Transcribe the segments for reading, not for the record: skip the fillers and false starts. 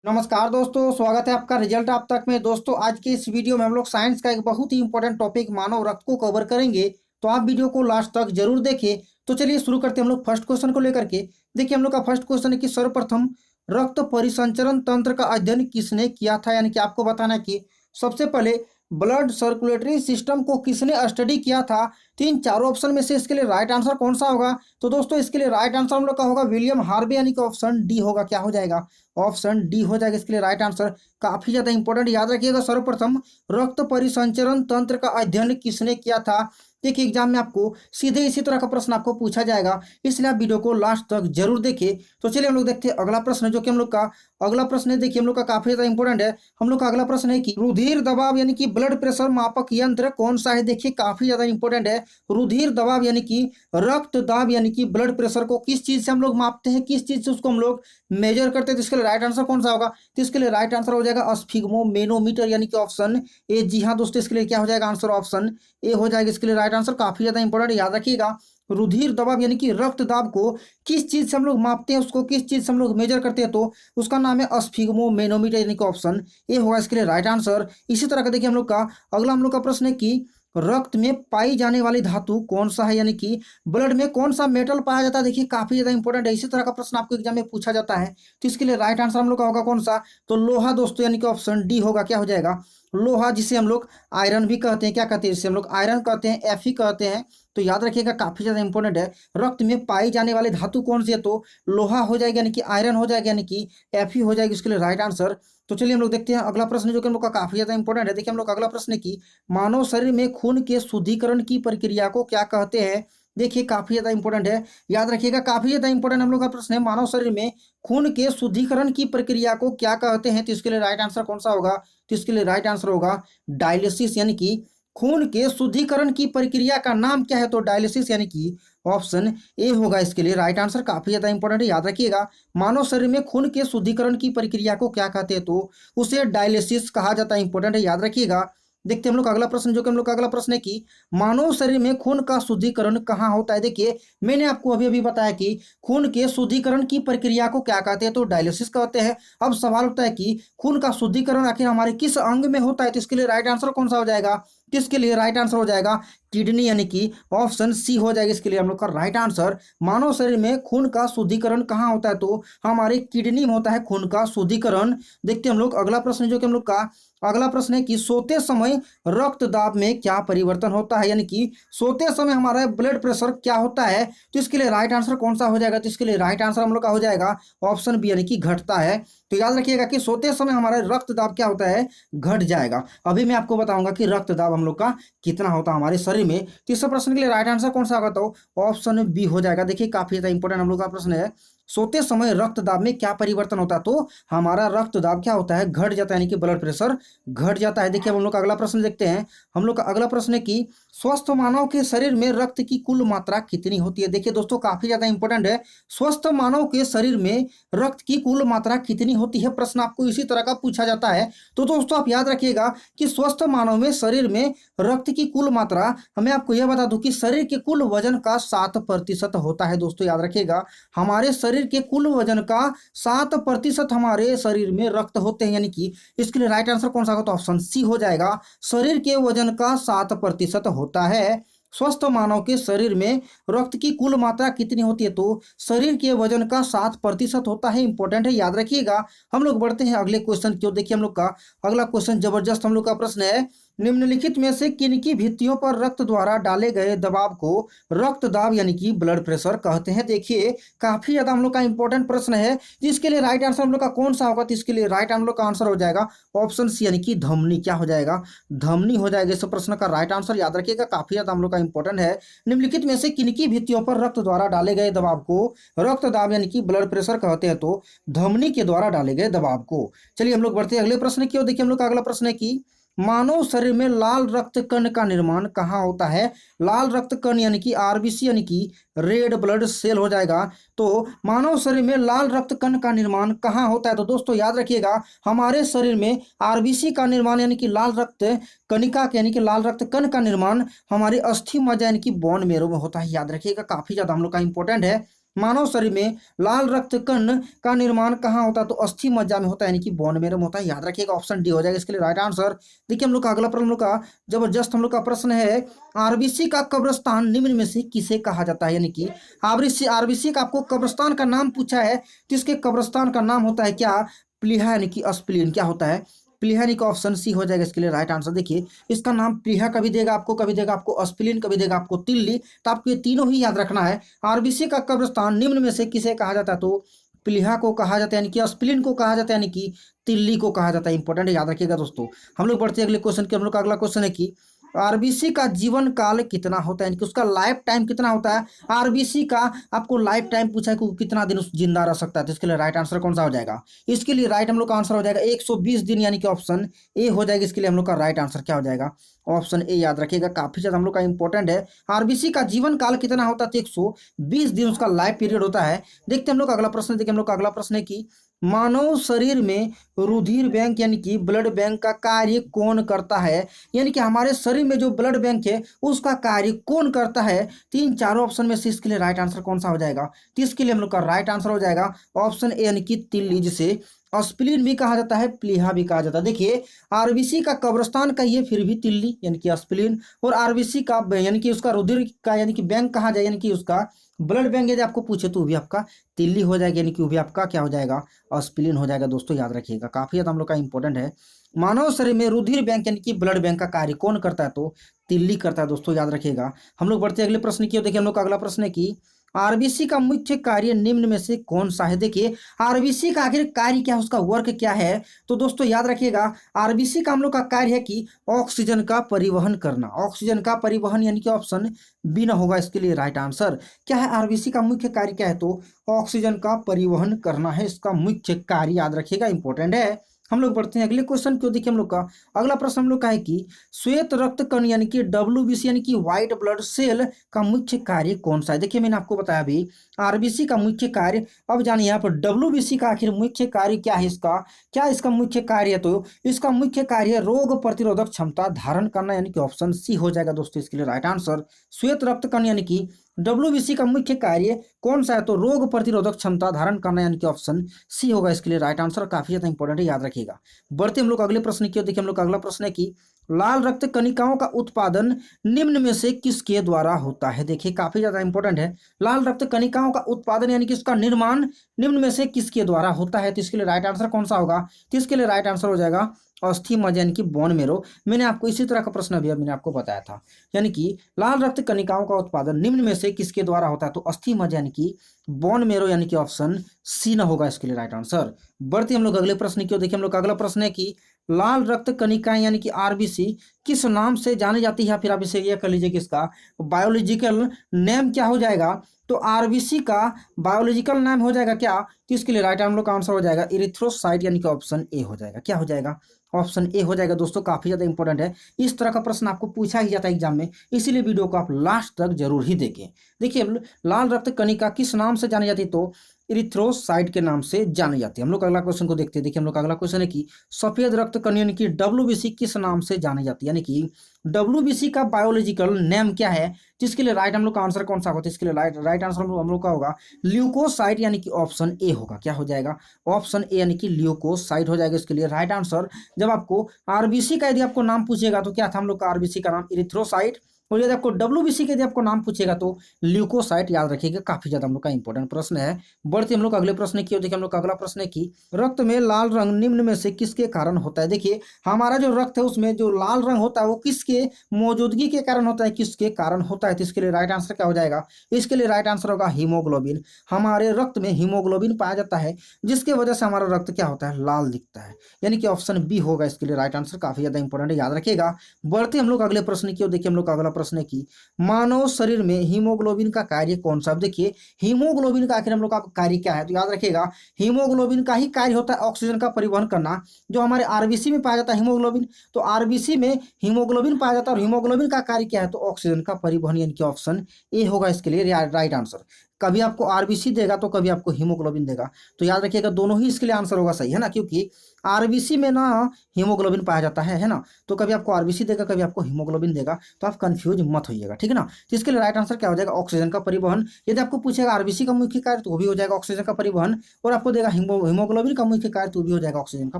नमस्कार दोस्तों, स्वागत है आपका रिजल्ट आप तक में। दोस्तों, आज के इस वीडियो में हम लोग साइंस का एक बहुत ही इंपॉर्टेंट टॉपिक मानव रक्त को कवर करेंगे। तो आप वीडियो को लास्ट तक जरूर देखें। तो चलिए शुरू करते हैं हम लोग फर्स्ट क्वेश्चन को लेकर के। देखिए, हम लोग का फर्स्ट क्वेश्चन है कि सर्वप्रथम रक्त परिसंचरण तंत्र का अध्ययन किसने किया था। यानी कि आपको बताना है कि सबसे पहले ब्लड सर्कुलेटरी सिस्टम को किसने स्टडी किया था। तो इन चारों ऑप्शन में से इसके लिए राइट आंसर कौन सा होगा। तो दोस्तों, इसके लिए राइट आंसर हम लोग का होगा विलियम हार्वे, यानी कि ऑप्शन डी होगा। क्या हो जाएगा? ऑप्शन डी हो जाएगा इसके लिए राइट आंसर। काफी ज्यादा इंपॉर्टेंट, याद रखिएगा। सर्वप्रथम रक्त परिसंचरण तंत्र का अध्ययन किसने किया था। देखिए, एग्जाम में आपको सीधे इसी तरह का प्रश्न आपको पूछा जाएगा, इसलिए आप वीडियो को लास्ट तक जरूर देखिए। तो चलिए हम लोग देखते हैं अगला प्रश्न, जो कि हम लोग का अगला प्रश्न है। देखिए, हम लोग का काफी ज्यादा इंपॉर्टेंट है। हम लोग का अगला प्रश्न है कि रुधिर दबाव यानी कि ब्लड प्रेशर मापक यंत्र कौन सा है। देखिए, काफी ज्यादा इंपॉर्टेंट है। रुधिर दबाव यानी कि रक्त दाब यानी कि ब्लड प्रेशर को किस चीज से हम लोग मापते हैं, किस चीज से उसको हम लोग मेजर करते हैं। तो इसके लिए राइट आंसर कौन सा होगा। तो इसके लिए राइट आंसर हो जाएगा स्फिग्मोमेनोमीटर, यानी कि ऑप्शन ए। जी हाँ दोस्तों, इसके लिए क्या हो जाएगा आंसर, ऑप्शन ए हो जाएगा इसके लिए राइट आंसर। काफी ज्यादा इंपॉर्टेंट, याद रखिएगा। रुधिर दबाव यानी कि रक्त दाब को किस चीज से हम लोग मापते हैं, उसको किस चीज से हम लोग मेजर करते हैं, तो उसका नाम है स्फिग्मोमेनोमीटर, यानी कि ऑप्शन ए होगा इसके लिए राइट आंसर। इसी तरह का देखिए हम लोग का अगला हम लोग का प्रश्न है कि रक्त में पाई जाने वाली धातु कौन सा है। यानी कि ब्लड में कौन सा मेटल पाया जाता है। देखिए, काफी ज्यादा इंपॉर्टेंट है। इसी तरह का प्रश्न आपको एग्जाम में पूछा जाता है। तो इसके लिए राइट आंसर हम लोग का होगा कौन सा, तो लोहा दोस्तों, यानी कि ऑप्शन डी होगा। क्या हो जाएगा, लोहा, जिसे हम लोग आयरन भी कहते हैं। क्या कहते हैं, जिसे हम लोग आयरन कहते हैं, एफ कहते हैं। तो याद रखिएगा, काफी ज्यादा इंपॉर्टेंट है। रक्त में पाई जाने वाली धातु कौन सी है, तो लोहा हो जाएगा, यानी कि आयरन हो जाएगा, यानी कि एफ हो जाएगी इसके लिए राइट आंसर। तो चलिए हम लोग देखते हैं अगला प्रश्न, जो कि हम लोग का काफी ज्यादा इंपॉर्टेंट है। देखिए, हम लोग का अगला प्रश्न है कि मानव शरीर में खून के शुद्धिकरण की प्रक्रिया को क्या कहते हैं। देखिए, काफी ज्यादा इंपॉर्टेंट है, याद रखिएगा। काफी ज्यादा इंपॉर्टेंट हम लोग का प्रश्न है, मानव शरीर में खून के शुद्धिकरण की प्रक्रिया को क्या कहते हैं। तो इसके लिए राइट आंसर कौन सा होगा। तो इसके लिए राइट आंसर होगा डायलिसिस, यानी कि खून के शुद्धिकरण की प्रक्रिया का नाम क्या है, तो डायलिसिस, यानी कि ऑप्शन ए होगा इसके लिए राइट आंसर। काफी ज्यादा इंपॉर्टेंट है, याद रखिएगा। मानव शरीर में खून के शुद्धिकरण की प्रक्रिया को क्या कहते हैं, तो उसे डायलिसिस कहा जाता है। इंपॉर्टेंट है, याद रखिएगा। देखते हैं हम लोग का अगला प्रश्न, जो कि हम लोग का अगला प्रश्न है कि मानव शरीर में खून का शुद्धिकरण कहाँ होता है। देखिए, मैंने आपको अभी अभी बताया कि खून के शुद्धिकरण की प्रक्रिया को क्या कहते हैं, तो डायलिसिस कहते हैं। अब सवाल उठता है कि खून का शुद्धिकरण आखिर हमारे किस अंग में होता है। तो इसके लिए राइट आंसर कौन सा हो जाएगा। किसके लिए राइट आंसर हो जाएगा किडनी, यानी कि ऑप्शन सी हो जाएगा इसके लिए हम लोग का राइट आंसर। मानव शरीर में खून का शुद्धिकरण कहाँ होता है, तो हमारे किडनी में होता है खून का शुद्धिकरण। देखते हैं हम लोग अगला प्रश्न, जो कि हम लोग का अगला प्रश्न है कि सोते समय रक्त दाब में क्या परिवर्तन होता है। यानी कि सोते समय हमारा ब्लड प्रेशर क्या होता है। तो इसके लिए राइट आंसर कौन सा हो जाएगा। तो इसके लिए राइट आंसर हम लोग का हो जाएगा ऑप्शन बी, यानी कि घटता है। तो याद रखिएगा कि सोते समय हमारा रक्त दाब क्या होता है, घट जाएगा। अभी मैं आपको बताऊंगा कि रक्त दाब हम लोग का कितना होता है हमारे शरीर में। तीसरे प्रश्न के लिए राइट आंसर कौन सा होगा, तो ऑप्शन बी हो जाएगा। देखिए, काफी ज्यादा इंपॉर्टेंट हम लोग का प्रश्न है, सोते समय रक्त दाब में क्या परिवर्तन होता है। तो हमारा रक्त दाब क्या होता है, घट जाता है, यानी कि ब्लड प्रेशर घट जाता है। देखिए, अब हम लोग का अगला प्रश्न देखते हैं। हम लोग का अगला प्रश्न है कि स्वस्थ मानव के शरीर में रक्त की कुल मात्रा कितनी होती है। देखिए दोस्तों, काफी ज्यादा इंपॉर्टेंट है। स्वस्थ मानव के शरीर में रक्त की कुल मात्रा कितनी होती है, प्रश्न आपको इसी तरह का पूछा जाता है। तो दोस्तों, आप याद रखिएगा कि स्वस्थ मानव में शरीर में रक्त की कुल मात्रा, हमें आपको यह बता दूं कि शरीर के कुल वजन का 7% होता है। दोस्तों, याद रखिएगा, हमारे शरीर के कुल वजन का 7% हमारे शरीर में रक्त होते हैं। यानी कि इसके लिए राइट आंसर कौन सा होगा, तो ऑप्शन सी हो जाएगा। शरीर के वजन का 7% होता है। स्वस्थ मानव के शरीर में रक्त की कुल मात्रा कितनी होती है, तो शरीर के वजन का 7% होता है। इंपॉर्टेंट है, याद रखिएगा। हम लोग बढ़ते हैं अगले क्वेश्चन की ओर। देखिए, हम लोग का अगला क्वेश्चन जबरदस्त हम लोग का प्रश्न है, निम्नलिखित में से किनकी भित्तियों पर रक्त द्वारा डाले गए दबाव को रक्त दाब यानी कि ब्लड प्रेशर कहते हैं। देखिए, काफी ज्यादा हम लोग का इंपॉर्टेंट प्रश्न है, जिसके लिए राइट आंसर हम लोग का कौन सा होगा। तो इसके लिए राइट हम लोग का आंसर हो जाएगा ऑप्शन सी, यानी कि धमनी। क्या हो जाएगा, धमनी हो जाएगा इस प्रश्न का राइट आंसर। याद रखिएगा, काफी ज्यादा हम लोग का इंपॉर्टेंट है। निम्नलिखित में से किनकी भित्तियों पर रक्त द्वारा डाले गए दबाव को रक्त दाब यानी कि ब्लड प्रेशर कहते हैं, तो धमनी के द्वारा डाले गए दबाव को। चलिए हम लोग बढ़ते हैं अगले प्रश्न की ओर। देखिए, हम लोग का अगला प्रश्न है कि मानव शरीर में लाल रक्त कण का निर्माण कहाँ होता है। लाल रक्त कण यानी कि आरबीसी, यानी कि रेड ब्लड सेल हो जाएगा। तो मानव शरीर में लाल रक्त कण का निर्माण कहाँ होता है। तो दोस्तों, याद रखिएगा, हमारे शरीर में आरबीसी का निर्माण यानी कि लाल रक्त कणिका यानी कि लाल रक्त कण का निर्माण हमारे अस्थि मज्जा यानी कि बोन मैरो में होता है। याद रखिएगा, काफी ज्यादा हम लोग का इंपॉर्टेंट है। मानव शरीर में लाल रक्त कण का निर्माण कहाँ होता है? तो अस्थि मज्जा में होता है, यानी कि बोन मैरो में होता है। याद रखिएगा, ऑप्शन डी हो जाएगा इसके लिए राइट आंसर। देखिए हम लोग का अगला प्रश्न, हम लोग का जबरदस्त हम लोग का प्रश्न है, आरबीसी का कब्रिस्तान निम्न में से किसे कहा जाता है? यानी कि आरबीसी आरबीसी का आपको कब्रिस्तान का नाम पूछा है, तो इसके कब्रिस्तान का नाम होता है क्या? प्लीहा, यानी कि स्प्लीन। क्या होता है? प्लीहा, यानी कि ऑप्शन सी हो जाएगा इसके लिए राइट आंसर। देखिए इसका नाम प्लीहा कभी देगा आपको, कभी देगा आपको स्प्लीन, कभी देगा आपको तिल्ली। तो आपको ये तीनों ही याद रखना है। आरबीसी का कब्रिस्तान निम्न में से किसे कहा जाता है? तो प्लीहा को कहा जाता है, यानी कि स्प्लीन को कहा जाता है, यानी कि तिल्ली को कहा जाता है। इंपॉर्टेंट, याद रखिएगा दोस्तों। हम लोग बढ़ते हैं अगले क्वेश्चन के। हम लोग का अगला क्वेश्चन है कि आरबीसी का जीवन काल कितना होता है, यानी कि उसका लाइफ टाइम कितना होता है? आरबीसी का आपको लाइफ टाइम पूछा है कि कितना दिन उस जिंदा रह सकता है, तो इसके लिए राइट आंसर कौन सा हो जाएगा? इसके लिए राइट हम लोग का आंसर हो जाएगा 120 दिन, यानी कि ऑप्शन ए हो जाएगा इसके लिए हम लोग का राइट आंसर। क्या हो जाएगा? ऑप्शन ए याद रखिएगा, काफी ज्यादा हम लोग का इंपॉर्टेंट है। आरबीसी का जीवन काल कितना होता है? तो 120 दिन उसका लाइफ पीरियड होता है। देखते हैं हम लोग अगला प्रश्न। देखिए हम लोग का अगला प्रश्न है कि मानव शरीर में रुधिर बैंक, यानी कि ब्लड बैंक का कार्य कौन करता है? यानी कि हमारे शरीर में जो ब्लड बैंक है उसका कार्य कौन करता है? तीन चारों ऑप्शन में से इसके लिए राइट आंसर कौन सा हो जाएगा? तो इसके लिए हम लोग का राइट आंसर हो जाएगा ऑप्शन ए, यानी कि तिल्ली, जिसे स्प्लीन भी कहा जाता है, प्लीहा भी कहा जाता है। देखिए आरबीसी का कब्रिस्तान कहिए फिर भी तिल्ली, यानी कि स्प्लीन, और आरबीसी का यानी कि उसका रुधिर का यानी कि बैंक कहा जाए, यानी कि उसका ब्लड बैंक यदि आपको पूछे तो वो भी आपका तिल्ली हो जाएगा, यानी कि वो भी आपका क्या हो जाएगा? स्प्लीन हो जाएगा। दोस्तों याद रखिएगा, काफी ज्यादा हम लोग का इंपॉर्टेंट है। मानव शरीर में रुधिर बैंक यानी कि ब्लड बैंक का कार्य कौन करता है? तो तिल्ली करता है। दोस्तों याद रखिएगा। हम लोग बढ़ते अगले प्रश्न की ओर। देखिए हम लोग का अगला प्रश्न है कि आरबीसी का मुख्य कार्य निम्न में से कौन सा है? देखिए आरबीसी का आखिर कार्य क्या है, उसका वर्क क्या है? तो दोस्तों याद रखिएगा, आरबीसी का हम लोग का कार्य है कि ऑक्सीजन का परिवहन करना। ऑक्सीजन का परिवहन, यानी कि ऑप्शन बी ना होगा इसके लिए राइट आंसर। क्या है आरबीसी का मुख्य कार्य? क्या है? तो ऑक्सीजन का परिवहन करना है इसका मुख्य कार्य। याद रखिएगा, इंपॉर्टेंट है। हम लोग बढ़ते हैं अगले क्वेश्चन को। देखिए हम लोग का अगला प्रश्न हम लोग का है कि श्वेत रक्त कण यानी कि डब्ल्यूबीसी यानी कि व्हाइट ब्लड सेल का मुख्य कार्य कौन सा है? देखिए मैंने आपको बताया अभी आरबीसी का मुख्य कार्य। अब जानिए यहाँ पर डब्ल्यूबीसी का आखिर मुख्य कार्य क्या है? इसका क्या इसका मुख्य कार्य है? तो इसका मुख्य कार्य है रोग प्रतिरोधक क्षमता धारण करना, यानी कि ऑप्शन सी हो जाएगा दोस्तों इसके लिए राइट आंसर। श्वेत रक्त कण यानी कि डब्ल्यूबीसी का मुख्य कार्य कौन सा है? तो रोग प्रतिरोधक क्षमता धारण करना, यानी कि ऑप्शन सी होगा इसके लिए राइट आंसर। काफी ज्यादा इंपॉर्टेंट है, याद रखिएगा। बढ़ते हम लोग अगले प्रश्न की ओर। देखिए हम लोग का अगला प्रश्न है कि लाल रक्त कणिकाओं का उत्पादन निम्न में से किसके द्वारा होता है? देखिए काफी ज्यादा इंपॉर्टेंट है। लाल रक्त कणिकाओं का उत्पादन यानी कि उसका निर्माण निम्न में से किसके द्वारा होता है? तो इसके लिए राइट आंसर कौन सा होगा? तो इसके लिए राइट आंसर हो जाएगा अस्थि मज्जा, यानी कि बोन मेरो। मैंने आपको इसी तरह का प्रश्न अभी मैंने आपको बताया था, यानी कि लाल रक्त कणिकाओं का उत्पादन निम्न में से किसके द्वारा होता है? तो अस्थि मज्जा, यानी कि बोन मेरो, यानी कि ऑप्शन सी ना होगा इसके लिए राइट आंसर। बढ़ते हम लोग अगले प्रश्न की ओर। देखिए हम लोग का अगला प्रश्न है कि लाल रक्त कणिकाएं यानी कि आरबीसी किस नाम से जानी जाती है? फिर आप इसे यह कर लीजिए कि इसका बायोलॉजिकल नेम क्या हो जाएगा? तो आरबीसी का बायोलॉजिकल नाम हो जाएगा क्या? तो इसके लिए राइट हम लोग का आंसर हो जाएगा इरिथ्रोसाइट, यानी कि ऑप्शन ए हो जाएगा। क्या हो जाएगा? ऑप्शन ए हो जाएगा। दोस्तों काफी ज्यादा इंपॉर्टेंट है, इस तरह का प्रश्न आपको पूछा ही जाता है एग्जाम में, इसीलिए वीडियो को आप लास्ट तक जरूर ही देखें। देखिए लाल रक्त कणिका किस नाम से जानी जाती है? तो इरिथ्रोसाइट के नाम से जानी जाती है। हम लोग अगला क्वेश्चन को देखते हैं। देखिए हम लोग का अगला क्वेश्चन है कि सफेद रक्त कण यानी कि डब्ल्यूबीसी किस नाम से जानी जाती है? यानी कि डब्ल्यूबीसी का बायोलॉजिकल नेम क्या है? जिसके लिए राइट हम लोग का आंसर कौन सा होगा? इसके लिए राइट आंसर हम लोग का होगा ल्यूकोसाइट, यानी कि ऑप्शन ए होगा। क्या हो जाएगा? ऑप्शन ए, यानी कि ल्यूकोसाइट हो जाएगा इसके लिए राइट आंसर। जब आपको आरबीसी का यदि आपको नाम पूछेगा तो क्या था हम लोग का आरबीसी का नाम? इरिथ्रोसाइट। और यदि आपको डब्ल्यूबीसी के यदि आपको नाम पूछेगा तो ल्यूकोसाइट। याद रखिएगा, काफी ज्यादा हम लोग का इंपॉर्टेंट प्रश्न है। बढ़ते हम लोग अगले प्रश्न की ओर। देखिए हम लोग का अगला प्रश्न है कि रक्त में लाल रंग निम्न में से किसके कारण होता है? देखिए हमारा जो रक्त है उसमें जो लाल रंग होता है वो किसके मौजूदगी के कारण होता है? किसके कारण होता है? तो इसके लिए राइट आंसर क्या हो जाएगा? इसके लिए राइट आंसर होगा हीमोग्लोबिन। हमारे रक्त में हीमोग्लोबिन पाया जाता है, जिसके वजह से हमारा रक्त क्या होता है? लाल दिखता है, यानी कि ऑप्शन बी होगा इसके लिए राइट आंसर। काफी ज्यादा इंपॉर्टेंट है, याद रखिएगा। बढ़ते हम लोग अगले प्रश्न की ओर। देखिए हम लोग का अगला प्रश्न है कि मानव शरीर में हीमोग्लोबिन का कार्य कौन सा? देखिए हीमोग्लोबिन का आखिर हम लोग का कार्य क्या है? तो याद रखिएगा, हीमोग्लोबिन का ही कार्य होता है ऑक्सीजन का परिवहन करना। जो हमारे आरबीसी में पाया जाता है हीमोग्लोबिन, तो आरबीसी में हीमोग्लोबिन पाया जाता है और हीमोग्लोबिन का कार्य क्या है? तो ऑक्सीजन का परिवहन, यानी कि ऑप्शन ए होगा इसके लिए राइट आंसर। कभी आपको आरबीसी देगा तो कभी आपको हीमोग्लोबिन देगा। तो याद रखिएगा दोनों ही इसके लिए आंसर होगा सही, है ना, क्योंकि आरबीसी में ना हीमोग्लोबिन पाया जाता है ना। तो कभी आपको आरबीसी देगा, कभी आपको हीमोग्लोबिन देगा, तो आप कंफ्यूज मत होइएगा, ठीक है ना। तो इसके लिए राइट आंसर क्या हो जाएगा, ऑक्सीजन का परिवहन। यदि आपको पूछेगा आरबीसी का मुख्य कार्य तो वो भी हो जाएगा ऑक्सीजन का परिवहन, और आपको देगा हीमोग्लोबिन का मुख्य कार्य तो भी हो जाएगा ऑक्सीजन का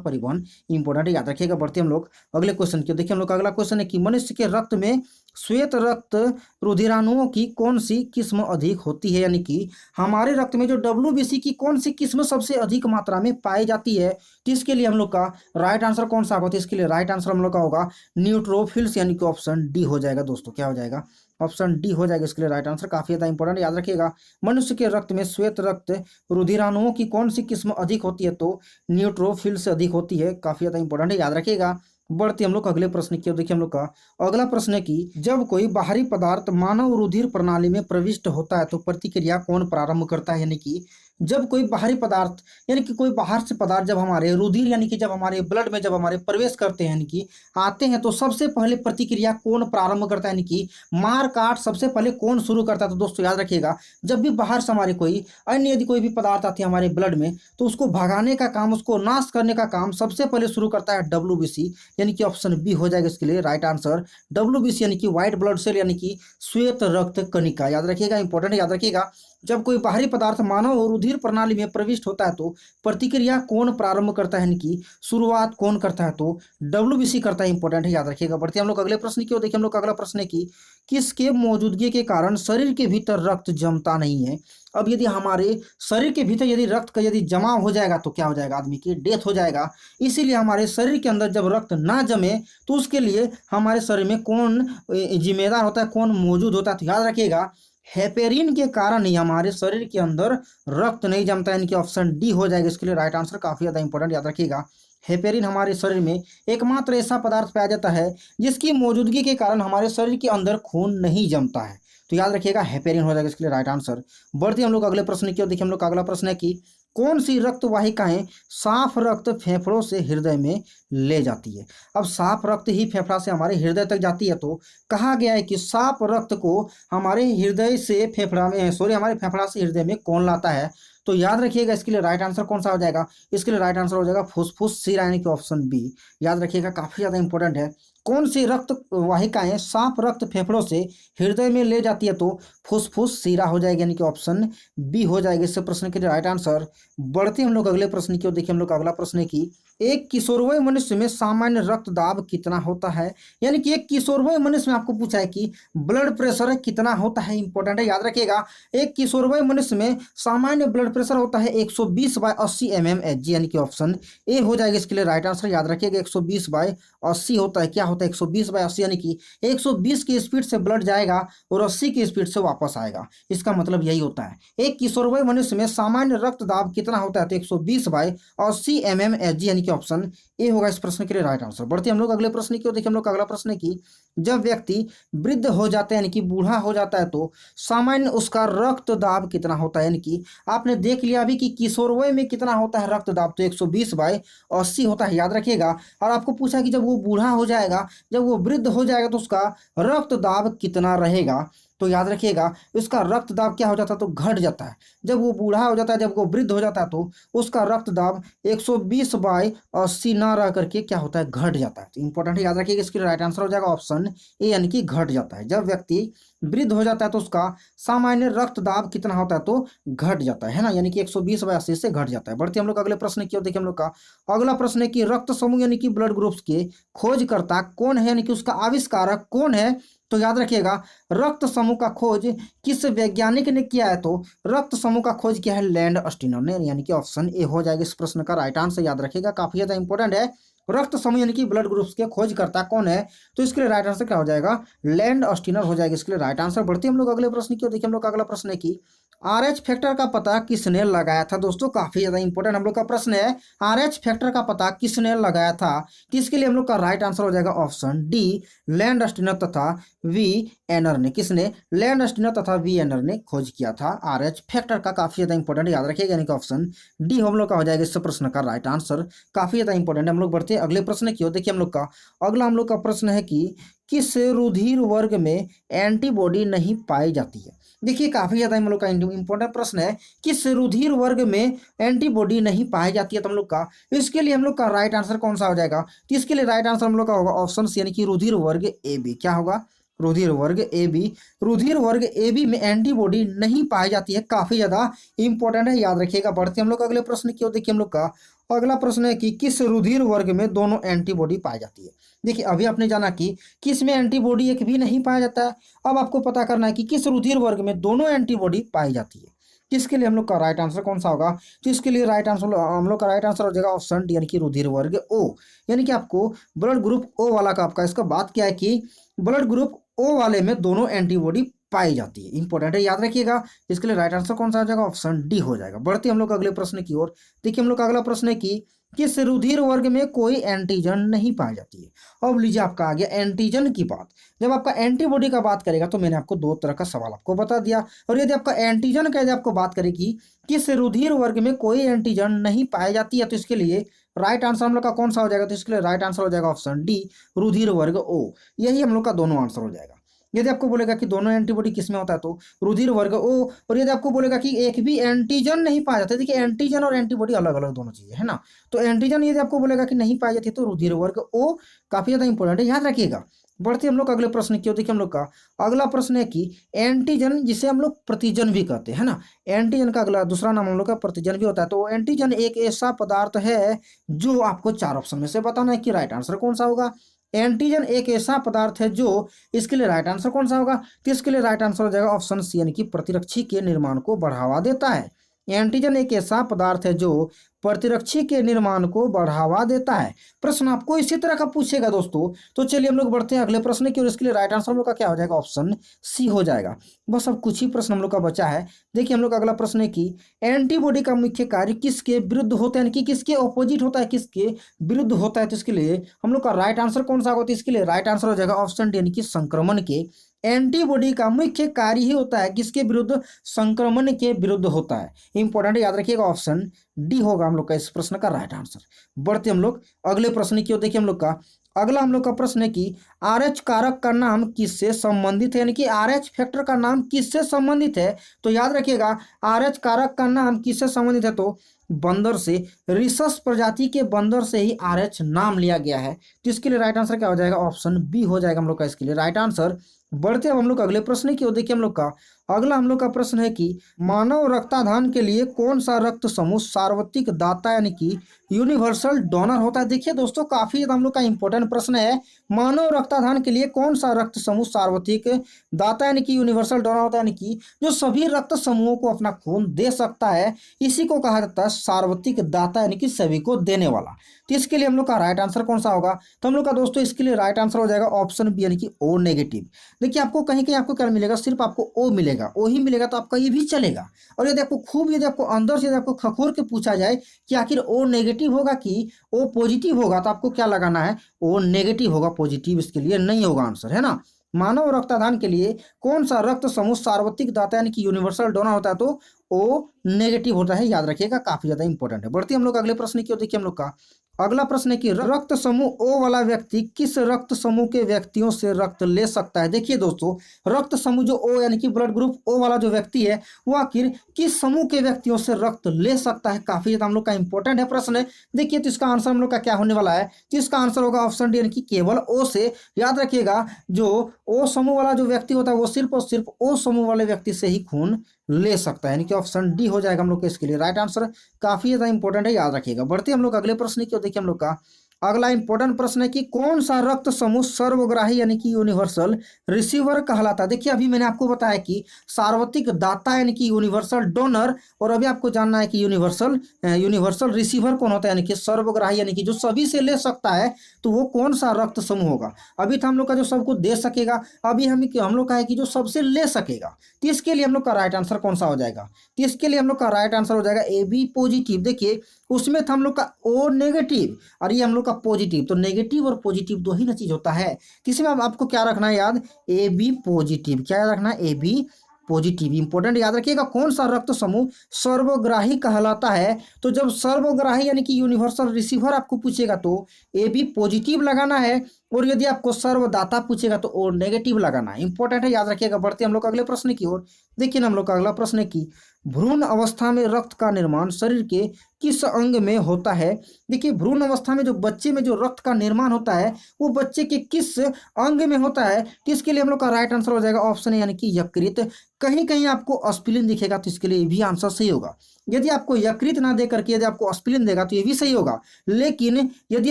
परिवहन। इंपॉर्टेंट, याद रखिएगा। बढ़ते हम लोग अगले क्वेश्चन की। देखिए हम लोग का अगला क्वेश्चन है कि मनुष्य के रक्त में श्वेत रक्त रुधिराणुओं की कौन सी किस्म अधिक होती है, यानी कि हमारे रक्त में जो डब्ल्यूबीसी की कौन सी किस्म सबसे अधिक मात्रा में पाई जाती है। तो इसके लिए हम लोग का राइट आंसर कौन सा होगा, तो इसके लिए राइट आंसर हम लोग का होगा न्यूट्रोफिल्स, यानी कि ऑप्शन डी हो जाएगा दोस्तों। क्या हो जाएगा, ऑप्शन डी हो जाएगा इसके लिए राइट आंसर। काफी ज्यादा इंपॉर्टेंट, याद रखिएगा। मनुष्य के रक्त में श्वेत रक्त रुधिराणुओं की कौन सी किस्म अधिक होती है, तो न्यूट्रोफिल से अधिक होती है। काफी ज्यादा इंपॉर्टेंट है, याद रखिएगा। बढ़ते हम लोग अगले प्रश्न की। देखिए हम लोग का अगला प्रश्न है कि जब कोई बाहरी पदार्थ मानव रुधिर प्रणाली में प्रविष्ट होता है तो प्रतिक्रिया कौन प्रारंभ करता है, यानी कि जब कोई बाहरी पदार्थ यानी कि कोई बाहर से पदार्थ जब हमारे रुधिर यानी कि जब हमारे ब्लड में जब हमारे प्रवेश करते हैं, यानी कि आते हैं, तो सबसे पहले प्रतिक्रिया कौन प्रारंभ करता है, यानी कि मार काट सबसे पहले कौन शुरू करता है। तो दोस्तों याद रखिएगा, जब भी बाहर से हमारे कोई अन्य यदि कोई भी पदार्थ आती है हमारे ब्लड में, तो उसको भगाने का काम, उसको नाश करने का काम सबसे पहले शुरू करता है डब्ल्यूबीसी, यानी कि ऑप्शन बी हो जाएगा इसके लिए राइट आंसर। डब्ल्यूबीसी यानी कि व्हाइट ब्लड सेल, यानी कि श्वेत रक्त कणिका। याद रखिएगा, इंपॉर्टेंट, याद रखिएगा। जब कोई बाहरी पदार्थ मानव रुधिर प्रणाली में प्रविष्ट होता है तो प्रतिक्रिया कौन प्रारंभ करता है, यानी कि शुरुआत कौन करता है, तो डब्ल्यूबीसी करता है। इंपॉर्टेंट है, याद रखिएगा। बढ़ते हम लोग अगले प्रश्न की ओर। देखिए हम लोग अगला प्रश्न है कि किसके मौजूदगी के कारण शरीर के भीतर रक्त जमता नहीं है। अब यदि हमारे शरीर के भीतर यदि रक्त का यदि जमाव हो जाएगा तो क्या हो जाएगा, आदमी की डेथ हो जाएगा। इसीलिए हमारे शरीर के अंदर जब रक्त ना जमे तो उसके लिए हमारे शरीर में कौन जिम्मेदार होता है, कौन मौजूद होता है, तो याद रखिएगा हेपेरिन के कारण ही हमारे शरीर के अंदर रक्त नहीं जमता है, यानी कि ऑप्शन डी हो जाएगा इसके लिए राइट आंसर। काफी ज्यादा इंपॉर्टेंट, याद रखिएगा। हेपेरिन हमारे शरीर में एकमात्र ऐसा पदार्थ पाया जाता है जिसकी मौजूदगी के कारण हमारे शरीर के अंदर खून नहीं जमता है। तो याद रखिएगा हेपेरिन हो जाएगा इसके लिए राइट आंसर। बढ़ते हम लोग अगले प्रश्न की ओर। देखिए हम लोग का अगला प्रश्न है कि कौन सी रक्त वाहिकाएं साफ रक्त फेफड़ों से हृदय में ले जाती है। अब साफ रक्त ही फेफड़ा से हमारे हृदय तक जाती है, तो कहा गया है कि साफ रक्त को हमारे हृदय से फेफड़ा में हमारे फेफड़ा से हृदय में कौन लाता है। तो याद रखिएगा इसके लिए राइट आंसर कौन सा हो जाएगा, इसके लिए राइट आंसर हो जाएगा फुसफुस शिरा, यानी कि ऑप्शन बी। याद रखिएगा, काफी ज्यादा इंपॉर्टेंट है। कौन सी रक्त वाहिकाएं साफ रक्त फेफड़ों से हृदय में ले जाती है, तो फुसफुस शिरा हो जाएगी, यानी कि ऑप्शन बी हो जाएगा इस प्रश्न के लिए राइट आंसर। बढ़ते हम लोग अगले प्रश्न की ओर। देखिए हम लोग अगला प्रश्न है कि एक किशोरवय मनुष्य में सामान्य रक्तदाब कितना होता है, यानी कि एक किशोरवय मनुष्य में आपको पूछा है कि ब्लड प्रेशर कितना होता है। इंपॉर्टेंट है, याद रखिएगा। एक किशोरवय मनुष्य में सामान्य ब्लड प्रेशर होता है 120/80 mmHg, यानी कि ऑप्शन ए हो जाएगा इसके लिए राइट आंसर। याद रखिएगा 120/80 होता है। क्या होता है 120/80, यानी कि 120 की स्पीड से ब्लड जाएगा और 80 की स्पीड से वापस आएगा। इसका मतलब यही होता है। एक किशोरवय मनुष्य में सामान्य रक्तदाब कितना होता है, तो 120/80 mmHg, यानी कि ऑप्शन ए होगा इस प्रश्न के लिए राइट आंसर। बढ़ते हम लोग अगले प्रश्न की ओर। देखिए हम लोग का अगला प्रश्न है कि जब व्यक्ति वृद्ध हो जाता है, यानी कि बूढ़ा हो जाता है, तो सामान्य उसका रक्तदाब कितना होता है, यानी कि आपने देख लिया अभी कि किशोरवय में कितना होता है रक्तदाब, तो 120/80 होता है। याद रखिएगा। और आपको पूछा कि जब वो बूढ़ा हो जाएगा, जब वो वृद्ध हो जाएगा, तो उसका रक्तदाब कितना रहेगा। तो याद रखिएगा उसका रक्तदाब क्या हो जाता है, तो घट जाता है। जब वो बूढ़ा हो जाता है, जब वो वृद्ध हो जाता है, तो उसका रक्तदाब 120/80 ना रह करके क्या होता है, घट जाता है। तो इंपॉर्टेंट है, याद रखिएगा इसके राइट आंसर हो जाएगा ऑप्शन ए, यानी कि घट जाता है। जब व्यक्ति वृद्ध हो जाता है तो उसका सामान्य रक्तदाब कितना होता है, तो घट जाता है ना, यानी कि 120/80 से घट जाता है। बढ़ते हम लोग अगले प्रश्न की ओर। देखिए हम लोग का अगला प्रश्न है कि रक्त समूह यानी कि ब्लड ग्रुप्स के खोजकर्ता कौन है, यानी कि उसका आविष्कारक कौन है। तो याद रखिएगा रक्त समूह का खोज किस वैज्ञानिक ने किया है, तो रक्त समूह का खोज किया है लैंड अस्टिनर ने, यानी कि ऑप्शन ए हो जाएगा इस प्रश्न का राइट आंसर। याद रखिएगा, काफी ज्यादा इंपॉर्टेंट है। रक्त समूह यानी कि ब्लड ग्रुप्स के खोजकर्ता कौन है, तो इसके लिए राइट आंसर क्या हो जाएगा, लैंड अस्टिनर हो जाएगा इसके लिए राइट आंसर। बढ़ते हम लोग अगले प्रश्न की ओर। देखिए हम लोग का अगला प्रश्न है कि RH फैक्टर का पता किसने लगाया था। दोस्तों काफी ज्यादा इंपॉर्टेंट हम लोग का प्रश्न है, RH फैक्टर का पता किसने लगाया था। तो इसके लिए हम लोग का राइट आंसर हो जाएगा ऑप्शन डी, लैंड अस्टिनर तथा वी एनर ने। किसने, लैंड अस्टिनर तथा वी एनर ने खोज किया था RH फैक्टर का। काफी ज्यादा इंपॉर्टेंट, याद रखिएगा, यानी कि ऑप्शन डी हम लोग का हो जाएगा इस प्रश्न का राइट आंसर। काफी ज्यादा इंपॉर्टेंट है। हम लोग बढ़ते हैं अगले प्रश्न की ओर। देखिए हम लोग का अगला प्रश्न है कि किस रुधिर वर्ग में एंटीबॉडी नहीं पाई जाती है। देखिए काफी ज्यादा हम लोग का इंपॉर्टेंट प्रश्न है, किस रुधिर वर्ग में एंटीबॉडी नहीं पाई जाती है। तो हम लोग का इसके लिए हम लोग का राइट आंसर कौन सा हो जाएगा, तो इसके लिए राइट आंसर हम लोग का होगा ऑप्शन सी, यानी कि रुधिर वर्ग ए बी। क्या होगा, रुधिर वर्ग ए बी। रुधिर वर्ग ए बी में एंटीबॉडी नहीं पाई जाती है, काफी ज्यादा इंपॉर्टेंट है, याद रखिएगा। बढ़ते हम लोग अगले प्रश्न की ओर। देखिए हम लोग का अगला प्रश्न है कि किस रुधिर वर्ग में दोनों एंटीबॉडी पाई जाती है। देखिए अभी आपने जाना कि किस में एंटीबॉडी एक भी नहीं पाया जाता है, अब आपको पता करना है कि किस रुधिर वर्ग में दोनों एंटीबॉडी पाई जाती है। किसके लिए हम लोग का राइट आंसर कौन सा होगा, तो इसके लिए राइट आंसर हम लोग का राइट आंसर हो जाएगा ऑप्शन डी, यानी कि रुधिर वर्ग ओ। यानी कि आपको ब्लड ग्रुप ओ वाला का आपका इसका बात क्या है कि ब्लड ग्रुप ओ वाले में दोनों एंटीबॉडी पाई जाती है, इंपॉर्टेंट है, याद रखिएगा। इसके लिए राइट आंसर कौन सा हो जाएगा, ऑप्शन डी हो जाएगा। बढ़ते हम लोग अगले प्रश्न की ओर। देखिए हम लोग का अगला प्रश्न है कि किस रुधिर वर्ग में कोई एंटीजन नहीं पाई जाती है। अब लीजिए आपका आ गया एंटीजन की बात। जब आपका एंटीबॉडी का बात करेगा तो मैंने आपको दो तरह का सवाल आपको बता दिया, और यदि आपका एंटीजन का यदि आपको बात करेगी किस रुधिर वर्ग में कोई एंटीजन नहीं पाई जाती है, तो इसके लिए राइट आंसर हम लोग का कौन सा हो जाएगा, तो इसके लिए राइट आंसर हो जाएगा ऑप्शन डी, रुधिर वर्ग ओ। यही हम लोग का दोनों आंसर हो जाएगा। यदि आपको बोलेगा कि दोनों एंटीबॉडी किस में होता है, तो रुधिर वर्ग ओ। और यदि आपको बोलेगा कि एक भी एंटीजन नहीं पाया जाता, देखिए एंटीजन और एंटीबॉडी अलग अलग दोनों चीजें है ना, तो एंटीजन यदि आपको बोलेगा कि नहीं पाई जाती तो रुधिर वर्ग ओ, काफी ज्यादा इंपॉर्टेंट है, याद रखिएगा। बढ़ते हम लोग अगले प्रश्न की ओर। देखिए हम लोग का अगला प्रश्न है कि एंटीजन जिसे हम लोग प्रतिजन भी कहते हैं ना, एंटीजन का अगला दूसरा नाम हम लोग का प्रतिजन भी होता है। तो एंटीजन एक ऐसा पदार्थ है जो आपको चार ऑप्शन में से बताना है कि राइट आंसर कौन सा होगा। एंटीजन एक ऐसा पदार्थ है जो, इसके लिए राइट आंसर कौन सा होगा, तो इसके लिए राइट आंसर हो जाएगा ऑप्शन सी, यानी कि प्रतिरक्षी के निर्माण को बढ़ावा देता है। एंटीजन एक ऐसा पदार्थ है जो प्रतिरक्षी के निर्माण को बढ़ावा देता है। प्रश्न आपको इसी तरह का पूछेगा दोस्तों। तो चलिए हम लोग बढ़ते हैं अगले प्रश्न की, और इसके लिए राइट आंसर हम लोग का क्या हो जाएगा, ऑप्शन सी हो जाएगा। बस अब कुछ ही प्रश्न हम लोग का बचा है। देखिए हम लोग का अगला प्रश्न है कि एंटीबॉडी का मुख्य कार्य किसके विरुद्ध होता है, यानी कि किसके ऑपोजिट होता है, किसके विरुद्ध होता है। तो इसके लिए हम लोग का राइट आंसर कौन सा होगा, तो इसके लिए राइट आंसर हो जाएगा ऑप्शन डी, यानी कि संक्रमण के। एंटीबॉडी का मुख्य कार्य ही होता है किसके विरुद्ध, संक्रमण के विरुद्ध होता है, इंपॉर्टेंट याद रखिएगा, ऑप्शन डी होगा हम लोग का इस प्रश्न का राइट आंसर। बढ़ते हम लोग अगले प्रश्न की ओर। देखिए हम लोग का अगला हम लोग का प्रश्न है कि आरएच कारक का नाम किससे संबंधित है, यानी कि आरएच फैक्टर का नाम किससे संबंधित है। तो याद रखिएगा आरएच कारक का नाम किससे संबंधित है, तो बंदर से, रिसस प्रजाति के बंदर से ही आरएच नाम लिया गया है। तो इसके लिए राइट आंसर क्या हो जाएगा, ऑप्शन बी हो जाएगा हम लोग का इसके लिए राइट आंसर। बढ़ते अब हम लोग अगले प्रश्न की ओर। देखिए हम लोग का अगला हम लोग का प्रश्न है कि मानव रक्तदान के लिए कौन सा रक्त समूह सार्वत्रिक दाता यानी कि यूनिवर्सल डोनर होता है। देखिए दोस्तों काफी ज्यादा हम लोग का इंपॉर्टेंट प्रश्न है, मानव रक्तदान के लिए कौन सा रक्त समूह सार्वत्रिक दाता यानी कि यूनिवर्सल डोनर होता है, यानी कि जो सभी रक्त समूहों को अपना खून दे सकता है, इसी को कहा जाता है सार्वत्रिक दाता यानी कि सभी को देने वाला। तो इसके लिए हम लोग का राइट आंसर कौन सा होगा, तो हम लोग का दोस्तों इसके लिए राइट आंसर हो जाएगा ऑप्शन बी, यानी कि ओ नेगेटिव। देखिए आपको कहीं कहीं आपको क्या मिलेगा, सिर्फ आपको ओ मिलेगा, ओ ही मिलेगा, तो आपका ये भी चलेगा। और यदि आपको खूब, यदि आपको अंदर से यदि आपको खखोर के पूछा जाए कि आखिर ओ नेगेटिव होगा कि ओ पॉजिटिव होगा, तो आपको क्या लगाना है, ओ नेगेटिव होगा, पॉजिटिव इसके लिए नहीं होगा आंसर, है ना। मानव रक्तदान के लिए कौन सा रक्त समूह सार्वत्रिक दाता यानी कि यूनिवर्सल डोनर होता है, तो ओ नेगेटिव होता है, याद रखिएगा, काफी ज्यादा इंपॉर्टेंट है। बढ़ते हम लोग अगले प्रश्न की ओर। देखिए हम लोग का अगला प्रश्न है कि रक्त समूह ओ वाला व्यक्ति किस रक्त समूह के व्यक्तियों से रक्त ले सकता है। देखिए दोस्तों रक्त समूह जो ओ यानी कि ब्लड ग्रुप ओ वाला जो व्यक्ति है वो आखिर किस समूह के व्यक्तियों से रक्त ले सकता है, काफी ज्यादा हम लोग का इंपॉर्टेंट है प्रश्न। देखिए तो इसका आंसर हम लोग का क्या होने वाला है, तो इसका आंसर होगा ऑप्शन डी, यानी कि केवल ओ से। याद रखिएगा जो ओ समूह वाला जो व्यक्ति होता है वो सिर्फ और सिर्फ ओ समूह वाले व्यक्ति से ही खून ले सकता है, यानी कि ऑप्शन डी हो जाएगा हम लोग के इसके लिए राइट आंसर, काफी ज्यादा इंपॉर्टेंट है, याद रखिएगा। बढ़ते हम लोग अगले प्रश्न की ओर। देखिए हम लोग का अगला इंपॉर्टेंट प्रश्न है कि कौन सा रक्त समूह सर्वग्राही यानी कि यूनिवर्सल रिसीवर कहलाता है। देखिए अभी मैंने आपको बताया कि सार्वत्रिक दाता यानी कि यूनिवर्सल डोनर, और अभी आपको जानना है कि यूनिवर्सल रिसीवर कौन होता है, यानी कि सर्वग्राही यानी कि जो सभी से ले सकता है, तो वो कौन सा रक्त समूह होगा। अभी तो हम लोग का जो सबको दे सकेगा, अभी हम लोग का है कि जो सबसे ले सकेगा, तो इसके लिए हम लोग का राइट आंसर कौन सा हो जाएगा, तो इसके लिए हम लोग का राइट आंसर हो जाएगा ए बी पॉजिटिव। देखिए उसमें था हम लोग का ओ नेगेटिव और ये हम लोग का पॉजिटिव, तो नेगेटिव और पॉजिटिव दो ही ना चीज होता है, किसी में आपको क्या रखना है याद, ए बी पॉजिटिव, क्या याद रखना है, ए बी पॉजिटिव। इंपॉर्टेंट याद रखिएगा, कौन सा रक्त समूह सर्वग्राही कहलाता है? तो जब सर्वग्राही यानी कि यूनिवर्सल रिसीवर आपको पूछेगा तो ए बी पॉजिटिव लगाना है, और यदि आपको सर्वदाता पूछेगा तो ओ नेगेटिव लगाना है। इंपॉर्टेंट है, याद रखिएगा। बढ़ते हम लोग अगले प्रश्न की ओर। देखिए हम लोग का अगला प्रश्न है कि भ्रूण अवस्था में रक्त का निर्माण शरीर के किस अंग में होता है? देखिए भ्रूण अवस्था में जो बच्चे में जो रक्त का निर्माण होता है वो बच्चे के किस अंग में होता है? तो इसके लिए हम लोग का राइट आंसर हो जाएगा ऑप्शन है यानी कि यकृत। कहीं कहीं आपको एस्पिरिन दिखेगा तो इसके लिए भी आंसर सही होगा। यदि आपको यकृत ना दे करके यदि आपको एस्पिरिन देगा तो ये भी सही होगा। लेकिन यदि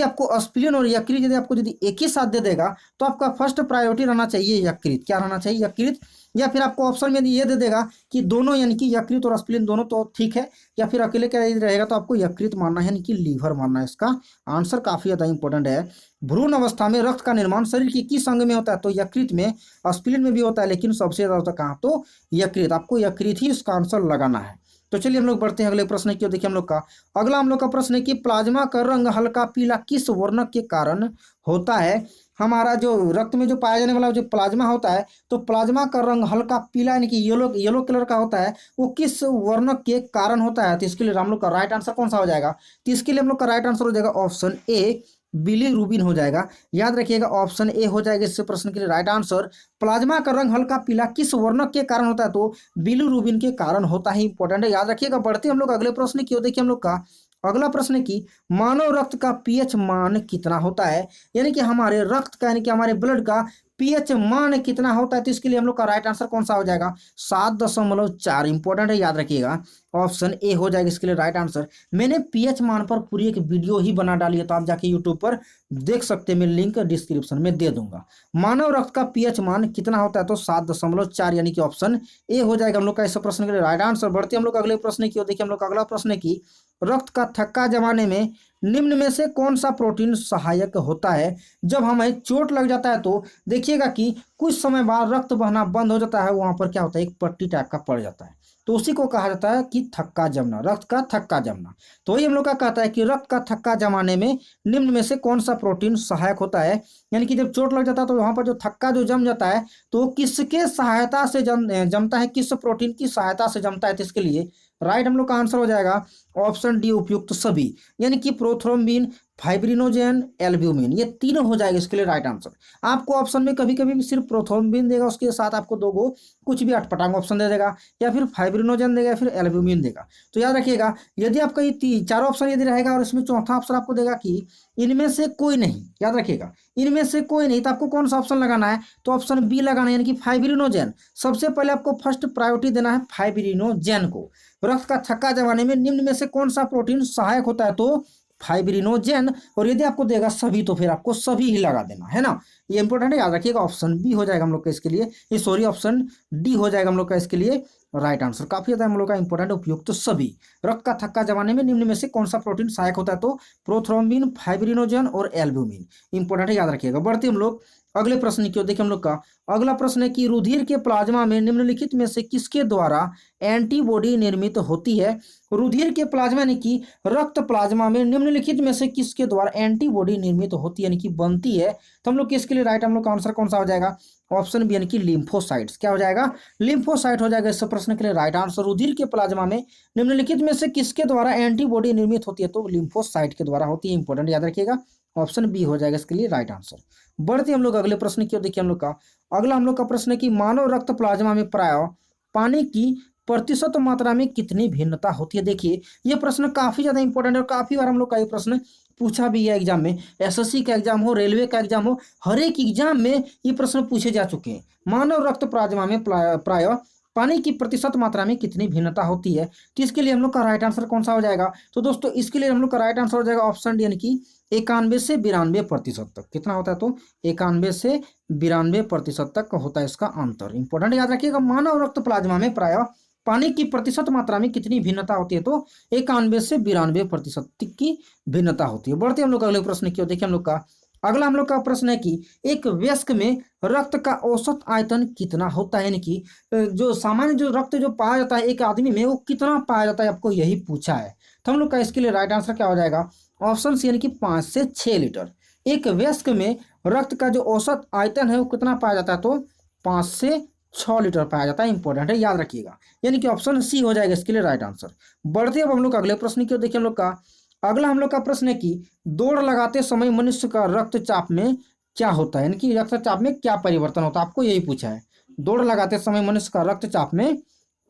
आपको एस्पिरिन और यकृत यदि एक ही साथ दे देगा तो आपका फर्स्ट प्रायोरिटी रहना चाहिए यकृत। क्या रहना चाहिए? यकृत। या फिर आपको ऑप्शन में यदि ये दे देगा कि दोनों यानी कि यकृत और एस्पिरिन दोनों तो ठीक है, या फिर अकेले क्या रहेगा तो आपको यकृत मानना है यानी कि लीवर मानना है। इसका आंसर काफी ज्यादा इंपॉर्टेंट है। भ्रूण अवस्था में रक्त का निर्माण शरीर के किस अंग में होता है? तो यकृत में। एस्पिरिन में भी होता है लेकिन सबसे ज्यादा होता है कहाँ? तो यकृत। आपको यकृत ही इसका आंसर लगाना है। तो चलिए हम लोग बढ़ते हैं अगले प्रश्न की ओर। देखिए हम लोग का अगला हम लोग का प्रश्न है कि प्लाज्मा का रंग हल्का पीला किस वर्णक के कारण होता है? हमारा जो रक्त में जो पाया जाने वाला जो प्लाज्मा होता है तो प्लाज्मा का रंग हल्का पीला यानी कि येलो कलर का होता है, वो किस वर्णक के कारण होता है? तो इसके लिए हम लोग का राइट आंसर कौन सा हो जाएगा? तो इसके लिए हम लोग का राइट आंसर हो जाएगा ऑप्शन ए बिलीरुबिन हो जाएगा। याद रखिएगा ऑप्शन ए हो जाएगा इस प्रश्न के लिए राइट आंसर। प्लाज्मा का रंग हल्का पीला किस वर्णक के कारण होता है? तो बिलीरुबिन के कारण होता है। इंपॉर्टेंट है, याद रखिएगा। बढ़ते हम लोग अगले प्रश्न की ओर। देखिए हम लोग का अगला प्रश्न है कि मानव रक्त का पीएच मान कितना होता है? यानी कि हमारे रक्त का यानी कि हमारे ब्लड का पीएच मान कितना होता है? तो इसके लिए हम लोग का राइट आंसर कौन सा हो जाएगा? 7.4। इंपॉर्टेंट है, याद रखिएगा ऑप्शन ए हो जाएगा इसके लिए राइट आंसर। मैंने पीएच मान पर पूरी एक वीडियो ही बना डाली है, तो आप जाके यूट्यूब पर देख सकते हैं, मैं लिंक डिस्क्रिप्शन में दे दूंगा। मानव रक्त का पीएच मान कितना होता है? तो 7.4 यानी कि ऑप्शन ए हो जाएगा हम लोग का इस प्रश्न के लिए राइट आंसर। बढ़ते हम लोग अगले प्रश्न की ओर। देखिए हम लोग का अगला प्रश्न है कि रक्त का थक्का जमाने में निम्न में से कौन सा प्रोटीन सहायक होता है? जब हमें चोट लग जाता है तो देखिएगा कि कुछ समय बाद रक्त बहना बंद हो जाता है, वहां पर क्या होता है? एक पट्टी टाइप का पड़ जाता है, तो उसी को कहा जाता है कि थक्का जमना, रक्त का थक्का जमना। तो वही हम लोग का कहता है कि रक्त का थक्का जमाने में निम्न में से कौन सा प्रोटीन सहायक होता है? यानी कि जब चोट लग जाता है तो वहां पर जो थक्का जो जम जाता है तो किसके सहायता से जमता है? किस प्रोटीन की सहायता से जमता है? तो इसके लिए राइट हम लोग का आंसर हो जाएगा ऑप्शन डी उपयुक्त सभी, यानी कि प्रोथ्रोम्बिन, फाइब्रिनोजेन, एल्ब्यूमिन, ये तीनों हो जाएगा इसके लिए राइट आंसर। आपको ऑप्शन में कभी कभी सिर्फ प्रोथ्रोम्बिन देगा, उसके साथ आपको दो गो कुछ भी अटपटांग ऑप्शन दे देगा, या फिर फाइब्रिनोजेन देगा, या फिर एल्ब्यूमिन देगा। तो याद रखिएगा यदि आपका ये चारों ऑप्शन यदि रहेगा और इसमें चौथा ऑप्शन आपको देगा कि इनमें से कोई नहीं, याद रखिएगा इनमें से कोई नहीं, तो आपको कौन सा ऑप्शन लगाना है? तो ऑप्शन बी लगाना है, यानी कि फाइब्रिनोजेन। सबसे पहले आपको फर्स्ट प्रायोरिटी देना है फाइब्रिनोजेन को। रक्त का थक्का जमाने में निम्न में से कौन सा प्रोटीन सहायक होता है? तो फाइब्रिनोजेन। और यदि आपको देगा सभी तो फिर आपको सभी ही लगा देना है ना, ये इंपॉर्टेंट है, याद रखिएगा। ऑप्शन बी हो जाएगा हम लोग का इसके लिए, ये सॉरी ऑप्शन डी हो जाएगा हम लोग का इसके लिए राइट आंसर। काफी ज्यादा हम लोग का इंपॉर्टेंट उपयुक्त सभी। रक्त का थक्का जमाने में निम्न में से कौन सा प्रोटीन सहायक होता है? तो प्रोथ्रोम्बिन, फाइब्रिनोजेन और एल्ब्यूमिन। इंपॉर्टेंट है, याद रखिएगा। बढ़ते हम लोग अगले प्रश्न की ओर। देखिए हम लोग का अगला प्रश्न है कि रुधिर के प्लाज्मा में निम्नलिखित में से किसके द्वारा एंटीबॉडी निर्मित होती है? रुधिर के प्लाज्मा यानी कि रक्त प्लाज्मा में निम्नलिखित में से किसके द्वारा एंटीबॉडी निर्मित होती है यानी कि बनती है? तो हम लोग इसके लिए राइट हम लोग का आंसर कौन सा हो जाएगा? ऑप्शन बी यानी कि लिम्फोसाइट्स। क्या हो जाएगा? लिम्फोसाइट हो जाएगा इस प्रश्न के लिए राइट आंसर। रुधिर के प्लाज्मा में निम्नलिखित में से किसके द्वारा एंटीबॉडी निर्मित होती है? तो लिम्फोसाइट के द्वारा होती है। इंपॉर्टेंट, याद रखिएगा ऑप्शन बी हो जाएगा इसके लिए राइट आंसर। बढ़ते हम लोग अगले प्रश्न की ओर। देखिए हम लोग का अगला हम लोग का प्रश्न है कि मानव रक्त प्लाज्मा में प्राय पानी की प्रतिशत मात्रा में कितनी भिन्नता होती है? देखिए ये प्रश्न काफी ज्यादा इंपॉर्टेंट है और काफी बार हम लोग का ये प्रश्न पूछा भी है एग्जाम में। एसएससी का एग्जाम हो, रेलवे का एग्जाम हो, हर एक एग्जाम में ये प्रश्न पूछे जा चुके हैं। मानव रक्त प्लाज्मा में प्राय पानी की प्रतिशत मात्रा में कितनी भिन्नता होती है? तो इसके लिए हम लोग का राइट आंसर कौन सा हो जाएगा? तो दोस्तों इसके लिए हम लोग का राइट आंसर हो जाएगा ऑप्शन डी, यानी कि 91 से 92% तक। कितना होता है? तो 91 से 92% तक होता है इसका अंतर। इंपॉर्टेंट, याद रखिएगा। मानव रक्त प्लाज्मा में प्राय पानी की प्रतिशत मात्रा में कितनी भिन्नता होती है? तो 91 से 92% की भिन्नता होती है। बढ़ते हम लोग अगले प्रश्न की ओर। देखिए हम लोग का अगला हम लोग का प्रश्न है कि एक वयस्क में रक्त का औसत आयतन कितना होता है? यानी कि जो सामान्य जो रक्त जो पाया जाता है एक आदमी में वो कितना पाया जाता है, आपको यही पूछा है। तो हम लोग का इसके लिए राइट आंसर क्या हो जाएगा? ऑप्शन सी, यानी कि 5 से 6 लीटर। एक वयस्क में रक्त का जो औसत आयतन है वो कितना पाया जाता है? तो 5 से 6 लीटर पाया जाता है। इंपॉर्टेंट है, याद रखिएगा। यानी कि ऑप्शन सी हो जाएगा इसके लिए राइट आंसर। बढ़ते अब हम लोग अगले प्रश्न की ओर। देखिए हम लोग का अगला हम लोग का प्रश्न है कि दौड़ लगाते समय मनुष्य का रक्तचाप में क्या होता है, यानी कि रक्तचाप में क्या परिवर्तन होता है, आपको यही पूछा है। दौड़ लगाते समय मनुष्य का रक्तचाप में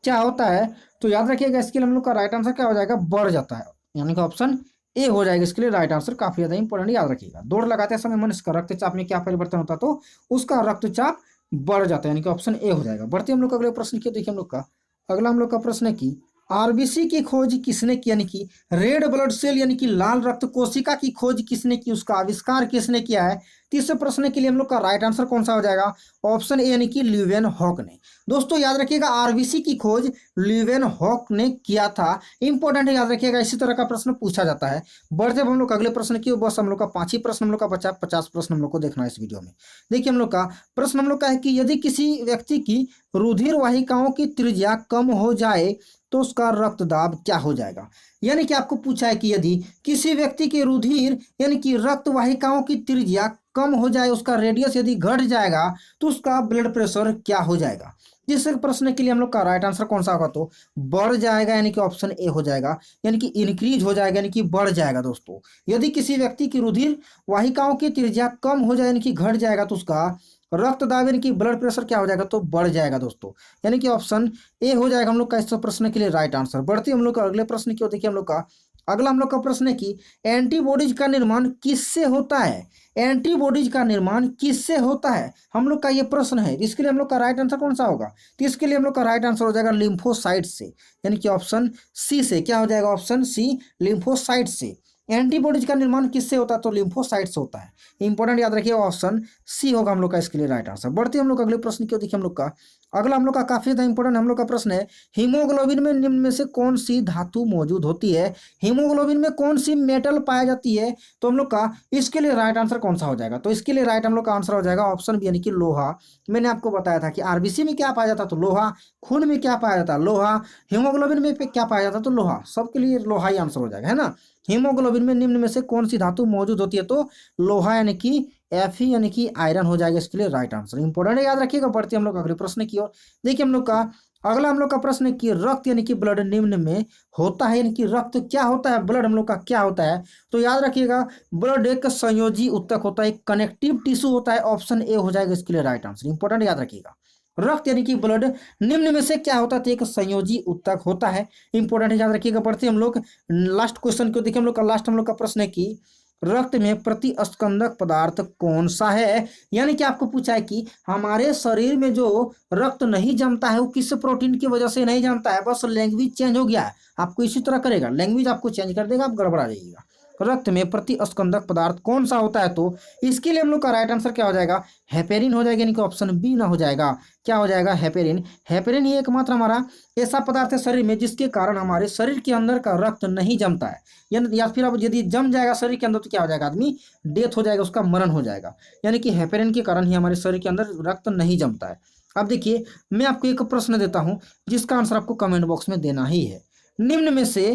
क्या होता है, तो याद रखिएगा इसके लिए हम लोग का राइट आंसर क्या हो जाएगा, बढ़ जाता है। यानी कि ऑप्शन ए हो जाएगा इसके लिए राइट आंसर। काफी ज्यादा इंपॉर्टेंट, याद रखिएगा। दौड़ लगाते समय मनुष्य का रक्तचाप में क्या परिवर्तन होता है, तो उसका रक्तचाप बढ़ जाता है, यानी कि ऑप्शन ए हो जाएगा। बढ़ते हम लोग अगले प्रश्न की। देखिए हम लोग का अगला हम लोग का प्रश्न है कि आरबीसी की खोज किसने की, यानी कि रेड ब्लड सेल यानी कि लाल रक्त कोशिका की खोज किसने की, उसका आविष्कार किसने किया है। तीसरे प्रश्न के लिए हम लोग का राइट आंसर कौन सा हो जाएगा, ऑप्शन ए यानी कि ल्यूवेन हॉक ने। दोस्तों याद रखिएगा आरबीसी की खोज ल्यूवेन हॉक ने किया था। इंपॉर्टेंट है, याद रखिएगा, इसी तरह का प्रश्न पूछा जाता है। बढ़ते हम लोग अगले प्रश्न की। बस हम लोग का 5 ही प्रश्न हम लोग का बचा, 50 प्रश्न हम लोग को देखना है इस वीडियो में। देखिए हम लोग का प्रश्न हम लोग का है कि यदि किसी व्यक्ति की रुधिर वाहिकाओं की त्रिज्या कम हो जाए तो उसका रक्तदाब क्या हो जाएगा। यानी कि आपको पूछा है कि यदि किसी व्यक्ति के रुधिर यानी कि रक्त वाहिकाओं की त्रिज्या कम हो जाए, उसका रेडियस यदि घट जाएगा तो उसका ब्लड प्रेशर क्या हो जाएगा। जिस प्रश्न के लिए हम लोग का राइट आंसर कौन सा होगा, तो बढ़ जाएगा, यानी कि ऑप्शन ए हो जाएगा। यानी कि इंक्रीज हो जाएगा, यानी कि बढ़ जाएगा। दोस्तों यदि किसी व्यक्ति की रुधिर वाहिकाओं की त्रिज्या कम हो जाए यानी कि घट जाएगा तो उसका रक्तदाब यानी कि ब्लड प्रेशर क्या हो जाएगा, तो बढ़ जाएगा दोस्तों। यानी कि ऑप्शन ए हो जाएगा हम लोग का इस प्रश्न के लिए राइट आंसर। बढ़ते हम लोग का अगले प्रश्न की ओर। देखिए हम लोग का अगला हम लोग का प्रश्न है कि एंटीबॉडीज का निर्माण किससे होता है। एंटीबॉडीज का निर्माण किससे होता है, हम लोग का ये प्रश्न है। इसके लिए हम लोग का राइट आंसर कौन सा होगा, तो इसके लिए हम लोग का राइट आंसर हो जाएगा लिम्फोसाइट से, यानी कि ऑप्शन सी से। क्या हो जाएगा, ऑप्शन सी लिम्फोसाइट से। एंटीबॉडीज का निर्माण किससे होता है, तो लिम्फोसाइट से होता है। इंपॉर्टेंट, याद रखिए ऑप्शन सी होगा हम लोग का इसके लिए राइट आंसर। बढ़ते हम लोग अगले प्रश्न की ओर। देखिए हम लोग का अगला हम लोग का काफी ज्यादा इंपॉर्टेंट हम लोग का प्रश्न है, हीमोग्लोबिन में निम्न में से कौन सी धातु मौजूद होती है। हीमोग्लोबिन में कौन सी मेटल पाई जाती है, तो हम लोग का इसके लिए राइट आंसर कौन सा हो जाएगा, तो इसके लिए राइट हम लोग का आंसर हो जाएगा ऑप्शन बी, यानी कि लोहा। मैंने आपको बताया था कि आरबीसी में क्या पाया जाता, तो लोहा। खून में क्या पाया जाता, लोहा। हीमोग्लोबिन में क्या पाया जाता, तो लोहा। सबके लिए लोहा ही आंसर हो जाएगा, है ना। हीमोग्लोबिन में निम्न में से कौन सी धातु मौजूद होती है, तो लोहा, यानी कि एफ ही यानी कि आयरन हो जाएगा इसके लिए राइट आंसर। इंपॉर्टेंट है, याद रखिएगा। बढ़ते हम लोग अगले प्रश्न की ओर। देखिए हम लोग का अगला हम लोग का प्रश्न है कि रक्त यानी कि ब्लड निम्न में होता है, यानी कि रक्त क्या होता है, ब्लड हम लोग का क्या होता है, तो याद रखिएगा ब्लड एक संयोजी उत्तक होता है, एक कनेक्टिव टिश्यू होता है। ऑप्शन ए हो जाएगा इसके लिए राइट आंसर। इंपॉर्टेंट, याद रखिएगा। रक्त यानी कि ब्लड निम्न में से क्या होता है, तो एक संयोजी उत्तक होता है। इंपॉर्टेंट है, याद रखिएगा। बढ़ते हम लोग लास्ट क्वेश्चन को। देखिए हम लोग का लास्ट हम लोग का प्रश्न है कि रक्त में प्रतिस्कंदक पदार्थ कौन सा है। यानी कि आपको पूछा है कि हमारे शरीर में जो रक्त नहीं जमता है वो किस प्रोटीन की वजह से नहीं जमता है। बस लैंग्वेज चेंज हो गया है, आपको इसी तरह करेगा, लैंग्वेज आपको चेंज कर देगा, आप गड़बड़ा जाइएगा। रक्त में प्रतिस्कंदक पदार्थ कौन सा होता है, तो इसके लिए हम लोग का राइट आंसर क्या हो जाएगा, हेपेरिन हो जाएगा, यानी कि ऑप्शन बी ना हो जाएगा। क्या हो जाएगा, हेपेरिन। हेपेरिन ही एकमात्र हमारा ऐसा पदार्थ है शरीर में जिसके कारण हमारे शरीर के अंदर का रक्त नहीं जमता है, या फिर अब यदि जम जाएगा शरीर के अंदर तो क्या हो जाएगा, आदमी डेथ हो जाएगा, उसका मरण हो जाएगा। यानी कि हेपेरिन के कारण ही हमारे शरीर के अंदर रक्त नहीं जमता है। अब देखिए मैं आपको एक प्रश्न देता हूं जिसका आंसर आपको कमेंट बॉक्स में देना ही है। निम्न में से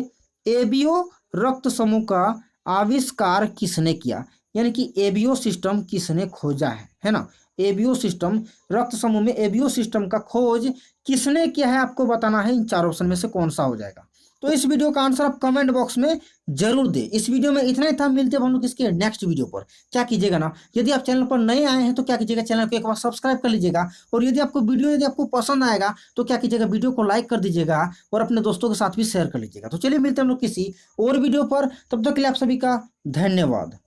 एबीओ रक्त समूह का आविष्कार किसने किया, यानी कि एबीओ सिस्टम किसने खोजा है ना। एबीओ सिस्टम, रक्त समूह में एबीओ सिस्टम का खोज किसने किया है, आपको बताना है। इन 4 ऑप्शन में से कौन सा हो जाएगा, तो इस वीडियो का आंसर आप कमेंट बॉक्स में जरूर दे। इस वीडियो में इतना ही था, मिलते हैं हम लोग इसके नेक्स्ट वीडियो पर। क्या कीजिएगा ना, यदि आप चैनल पर नए आए हैं तो क्या कीजिएगा, चैनल को एक बार सब्सक्राइब कर लीजिएगा, और यदि आपको पसंद आएगा तो क्या कीजिएगा, वीडियो को लाइक कर दीजिएगा और अपने दोस्तों के साथ भी शेयर कर लीजिएगा। तो चलिए मिलते हैं हम लोग किसी और वीडियो पर, तब तक के लिए आप सभी का धन्यवाद।